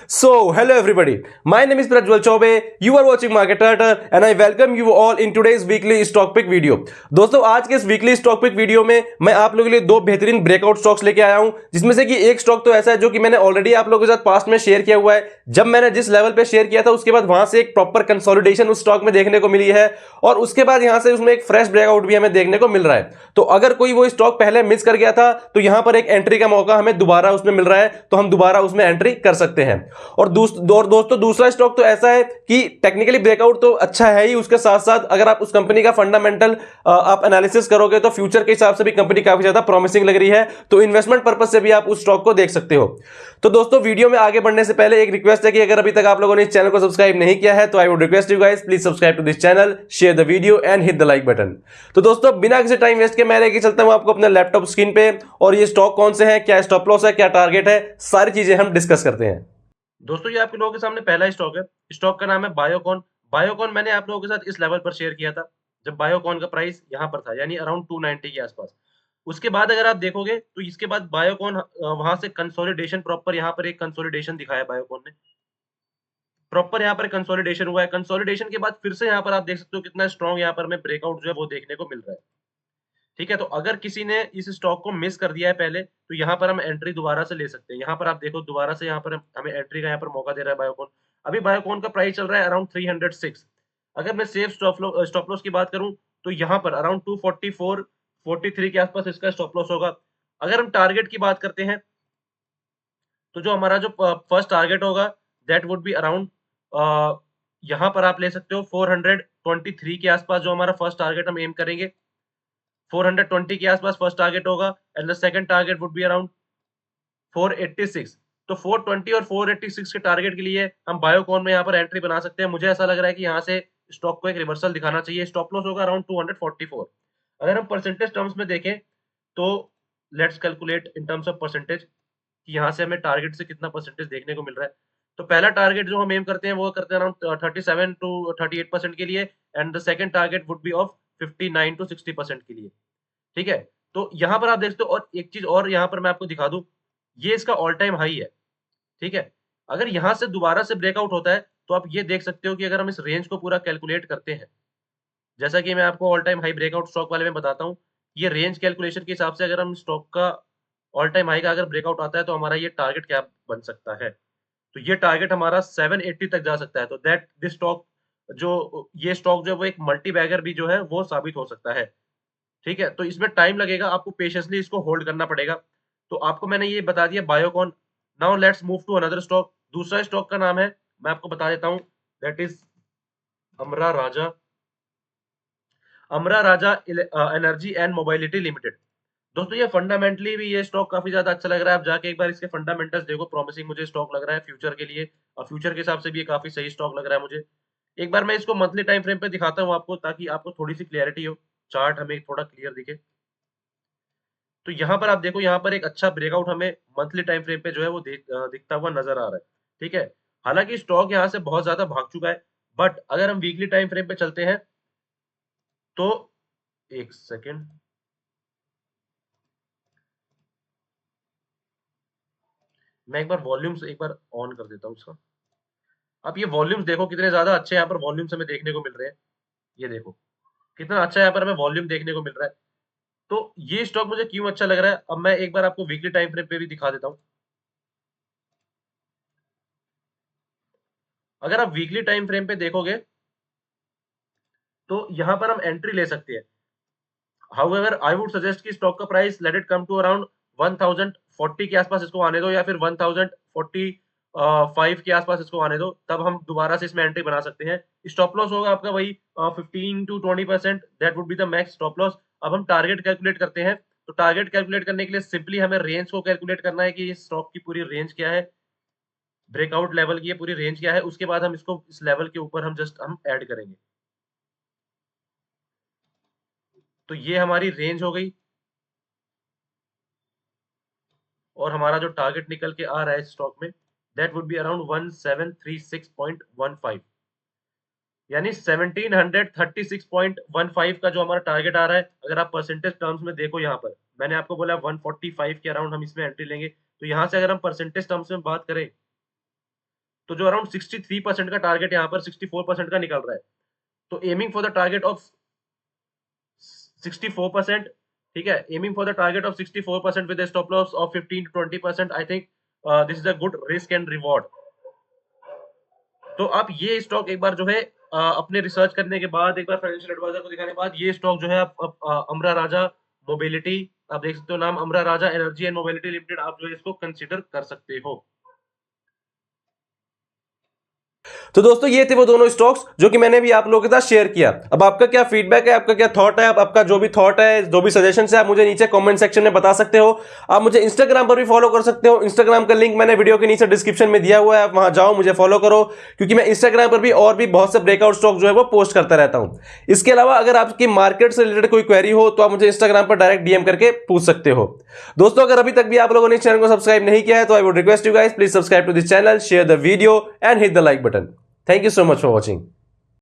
So, hello everybody. My name is Prajwal Chaube. You are watching Market Turtle and I welcome you all in today's weekly stock pick video. दोस्तों आज के इस weekly stock pick video में मैं आप लोगों के लिए दो बेहतरीन ब्रेकआउट स्टॉक्स लेके आया हूं, जिसमें से कि एक स्टॉक तो ऐसा है जो कि मैंने ऑलरेडी आप लोगों के साथ पास्ट में शेयर किया हुआ है। जब मैंने जिस लेवल पे शेयर किया था उसके बाद वहां से एक प्रॉपर कंसोलिडेशन उस स्टॉक में देखने को मिली है और उसके बाद यहां से उसमें एक फ्रेश ब्रेकआउट भी हमें देखने को मिल रहा है। तो अगर कोई वो स्टॉक पहले मिस कर गया था तो यहां पर एक एंट्री का मौका हमें दोबारा उसमें मिल रहा है, तो हम दोबारा उसमें एंट्री कर सकते हैं। और दोस्तों दूसरा स्टॉक तो ऐसा है कि टेक्निकली ब्रेकआउट तो अच्छा है ही, उसके साथ साथ अगर आप उस कंपनी का फंडामेंटल आप एनालिसिस करोगे तो फ्यूचर के हिसाब से भी कंपनी काफी ज्यादा प्रॉमिसिंग लग रही है, तो इन्वेस्टमेंट पर्पज से भी आप उस स्टॉक को देख सकते हो। तो दोस्तों वीडियो में आगे बढ़ने से पहले एक रिक्वेस्ट है कि अगर अभी तक आप लोगों ने इस चैनल को सब्सक्राइब नहीं किया है तो I would request you guys please subscribe to this channel, share the video and hit the like button. तो दोस्तों बिना किसी टाइम वेस्ट के मैं लेके चलता हूं आपको अपने लैपटॉप स्क्रीन पे और ये स्टॉक कौन से हैं, क्या स्टॉप लॉस है, क्या टारगेट है, सारी चीजें हम डिस्कस करते हैं। दोस्तों ये आपके लोगों के सामने पहला स्टॉक है। स्टॉक का नाम है बायोकॉन। बायोकॉन मैंने आप लोगों के साथ इस लेवल पर शेयर किया था जब बायोकॉन का प्राइस यहां पर था, यानी अराउंड 290 के आसपास। उसके बाद अगर आप देखोगे तो इसके बाद बायोकॉन वहां से कंसोलिडेशन, प्रॉपर यहां पर एक कंसोलिडेशन दिखाया बायोकॉन ने, प्रॉपर यहाँ पर कंसोलिडेशन हुआ है। कंसोलिडेशन के बाद फिर से यहाँ पर आप देख सकते हो कितना स्ट्रॉन्ग यहाँ पर हमें ब्रेकआउट जो है वो देखने को मिल रहा है। ठीक है, तो अगर किसी ने इस स्टॉक को मिस कर दिया है पहले तो यहाँ पर हम एंट्री दोबारा से ले सकते हैं। यहाँ पर आप देखो दोबारा से यहाँ पर हमें एंट्री का यहाँ पर मौका दे रहा है बायोकॉन। अभी बायोकॉन का प्राइस चल रहा है अराउंड 306। अगर मैं सेफ स्टॉप लॉस की बात करूं तो यहाँ पर अराउंड 244 43 के आसपास इसका स्टॉप लॉस होगा। अगर हम टारगेट की बात करते हैं तो जो हमारा जो फर्स्ट टारगेट होगा दैट वुड बी अराउंड, यहाँ पर आप ले सकते हो 423 के आसपास जो हमारा फर्स्ट टारगेट हम एम करेंगे। 420 के आसपास फर्स्ट टारगेट होगा and the second target would be around 486। तो 420 और 486 के टारगेट के लिए हम बायोकॉन में यहाँ पर एंट्री बना सकते हैं। मुझे ऐसा लग रहा है कि यहाँ से स्टॉक को एक रिवर्सल दिखाना चाहिए। स्टॉप लॉस होगा अराउंड 244। अगर हम परसेंटेज टर्म्स में देखें तो let's calculate in terms of percentage कि यहाँ से हमें टारगेट से कितना परसेंटेज देखने को मिल रहा है। तो पहला टारगेट जो हम एम करते हैं वो करते हैं अराउंड 37 टू 38% के लिए and the second target would be of 59 to 60% के लिए। ठीक है, तो यहाँ पर आप देख सकते हो। और एक चीज और यहाँ पर मैं आपको दिखा दूं, ये इसका ऑल टाइम हाई है। ठीक है, अगर यहाँ से दोबारा से ब्रेकआउट होता है तो आप ये देख सकते हो कि अगर हम इस रेंज को पूरा कैलकुलेट करते हैं, जैसा कि मैं आपको all time high breakout stock वाले में बताता हूँ, ये रेंज कैलकुलेशन के हिसाब से अगर हम स्टॉक का ऑल टाइम हाई का अगर ब्रेकआउट आता है तो हमारा ये टारगेट क्या बन सकता है। तो ये टारगेट हमारा 780 तक जा सकता है। तो दैट दिस स्टॉक जो ये स्टॉक जो है वो एक मल्टी बैगर भी जो है वो साबित हो सकता है। ठीक है, तो इसमें टाइम लगेगा, आपको पेशेंसली इसको होल्ड करना पड़ेगा। तो आपको मैंने ये बता दिया Biocon. Now let's move to another stock. दूसरा स्टॉक का नाम है, मैं आपको बता देता हूँ, that is Amara Raja. Amara Raja Energy and Mobility Limited. दोस्तों ये फंडामेंटली भी ये स्टॉक काफी ज्यादा अच्छा लग रहा है। आप जाके एक बार इसके फंडामेंटल्स देखो, प्रॉमिसिंग मुझे स्टॉक लग रहा है फ्यूचर के लिए, और फ्यूचर के हिसाब से भी ये काफी सही स्टॉक लग रहा है मुझे। एक बार मैं इसको मंथली टाइम फ्रेम पे दिखाता हूँ आपको, ताकि आपको थोड़ी सी क्लियरिटी हो, चार्ट हमें थोड़ा क्लियर दिखे। तो यहाँ पर आप देखो, यहाँ पर एक अच्छा ब्रेकआउट हमें मंथली टाइम फ्रेम पे जो है वो दिखता हुआ नजर आ रहा है। ठीक है, हालांकि स्टॉक यहाँ से बहुत ज्यादा भाग चुका है, बट अगर हम वीकली टाइम फ्रेम पे चलते हैं तो एक सेकेंड, मैं एक बार वॉल्यूम्स एक बार ऑन कर देता हूँ इसका। आप ये वॉल्यूम्स देखो कितने ज्यादा अच्छे यहाँ पर वॉल्यूम्स हमें देखने को मिल रहे हैं। ये देखो कितना अच्छा यहाँ पर हमें वॉल्यूम देखने को मिल रहा है। तो ये स्टॉक मुझे क्यों अच्छा लग रहा है, अब मैं एक बार आपको वीकली टाइम फ्रेम पे भी दिखा देता हूँ। अगर आप वीकली टाइम फ्रेम पे देखोगे तो यहाँ पर हम एंट्री ले सकते हैं। हाउएवर आई वुड सजेस्ट कि स्टॉक का price let it come to around 1040 के आसपास इसको आने दो, या फिर 1045 के आसपास इसको आने दो, तब हम दोबारा से इसमें एंट्री बना सकते हैं। स्टॉप लॉस होगा आपका वही 15 to 20%, that would be the max stop loss. अब हम टारगेट कैलकुलेट करते हैं। तो टारगेट कैलकुलेट करने के लिए सिंपली हमें रेंज को कैलकुलेट करना है कि इस स्टॉक की पूरी रेंज क्या है, ब्रेकआउट लेवल की ये पूरी रेंज क्या है। उसके बाद हम इसको इस लेवल के ऊपर हम जस्ट हम ऐड करेंगे। तो ये हमारी रेंज हो गई और हमारा जो टारगेट निकल के आ रहा है स्टॉक में दैट वुड बी अराउंड 1736.15, यानी 1736.15 का जो हमारा टारगेट आ रहा है। अगर आप परसेंटेज टर्म्स में देखो, यहाँ पर मैंने आपको बोला 145 के अराउंड हम इसमें एंट्री लेंगे। तो यहाँ से अगर हम परसेंटेज टर्म्स में बात करें तो जो अराउंड 63% का टारगेट यहाँ पर 64% का निकल रहा है, तो aiming for the target of 64%, ठीक है, aiming for the target of 64% with stop loss of 15 to 20%, I think this is a good risk and reward. तो आप ये स्टॉक एक बार जो है अपने रिसर्च करने के बाद, एक बार फाइनेंशियल एडवाइजर को दिखाने के बाद, ये स्टॉक जो है आप अमरा राजा मोबिलिटी, आप देख सकते हो नाम, अमरा Raja Energy and mobility limited, आप जो है इसको कंसीडर कर सकते हो। तो दोस्तों ये थे वो दोनों स्टॉक्स जो कि मैंने भी आप लोगों के साथ शेयर किया। अब आपका क्या फीडबैक है, आपका क्या थॉट है, आपका जो भी थॉट है, जो भी सजेशन है, आप मुझे नीचे कमेंट सेक्शन में बता सकते हो। आप मुझे इंस्टाग्राम पर भी फॉलो कर सकते हो। इंस्टाग्राम का लिंक मैंने वीडियो के नीचे डिस्क्रिप्शन में दिया हुआ है, आप वहां जाओ, मुझे फॉलो करो, क्योंकि मैं इंस्टाग्राम पर भी और भी बहुत से ब्रेकआउट स्टॉक जो है वो पोस्ट करता रहता हूं। इसके अलावा अगर आपकी मार्केट से रिलेटेड कोई क्वेरी हो तो आप मुझे इंस्टाग्राम पर डायरेक्ट डीएम करके पूछ सकते हो। दोस्तों अगर अभी तक भी आप लोगों ने चैनल को सब्सक्राइब नहीं किया है तो I would request you guys, please subscribe to this channel, share the video and hit the like button. Thank you so much for watching.